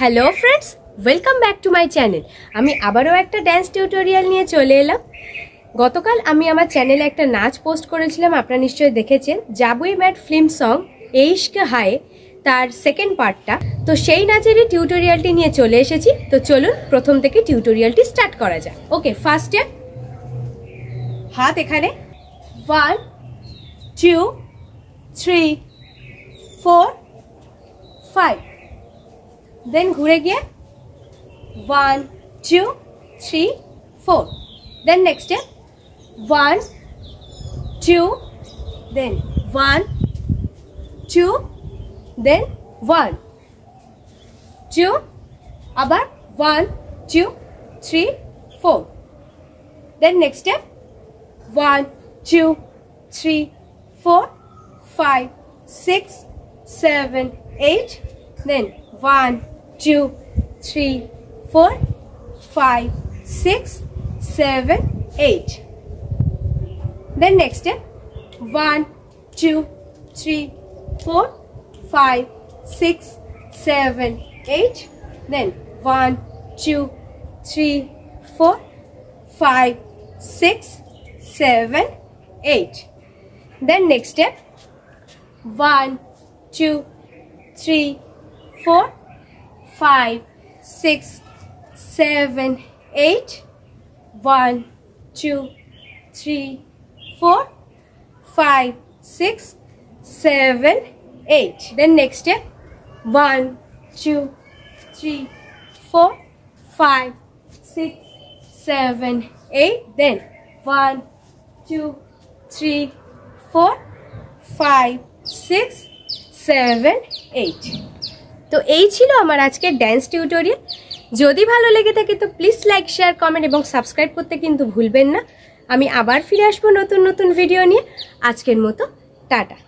Hello friends, welcome back to my channel. আমি আবারও একটা ড্যান্স টিউটোরিয়াল নিয়ে চলে এলাম। গতকাল আমি আমার চ্যানেলে একটা নাচ পোস্ট করেছিলাম, আপনারা নিশ্চয়ই দেখেছেন, জাবুই ম্যাট ফিল্ম সং এইশকে হায়, তার সেকেন্ড পার্টটা। তো সেই নাচেরই টিউটোরিয়ালটি নিয়ে চলে এসেছি। তো চলুন প্রথম থেকে টিউটোরিয়ালটি স্টার্ট করা যাক। ওকে, ফার্স্ট স্টেপ, হাত এখানে 1 2 3 4 5, দেন ঘুরে গিয়ে 1 2 3 4, then next step 1 2, then 1 2, then 1 2, abar 1 2 3 4, then next step 1 2 3 4 5 6 7 8, then 1 2 3 4 5 6 7 8, then next step 1 2 3 4 5 6 7 8, then 1 2 3 4 5 6 7 8, then next step 1 2 3 4 5 6 7 8, 1 2 3 4 5 6 7 8, then next step 1 2 3 4 5 6 7 8, then 1 2 3 4 5 6 7 8। তো এই ছিল আমার আজকের ড্যান্স টিউটোরিয়াল। যদি ভালো লেগে থাকে তো প্লিজ লাইক, শেয়ার, কমেন্ট এবং সাবস্ক্রাইব করতে কিন্তু ভুলবেন না। আমি আবার ফিরে আসবো নতুন নতুন ভিডিও নিয়ে। আজকের মতো টাটা।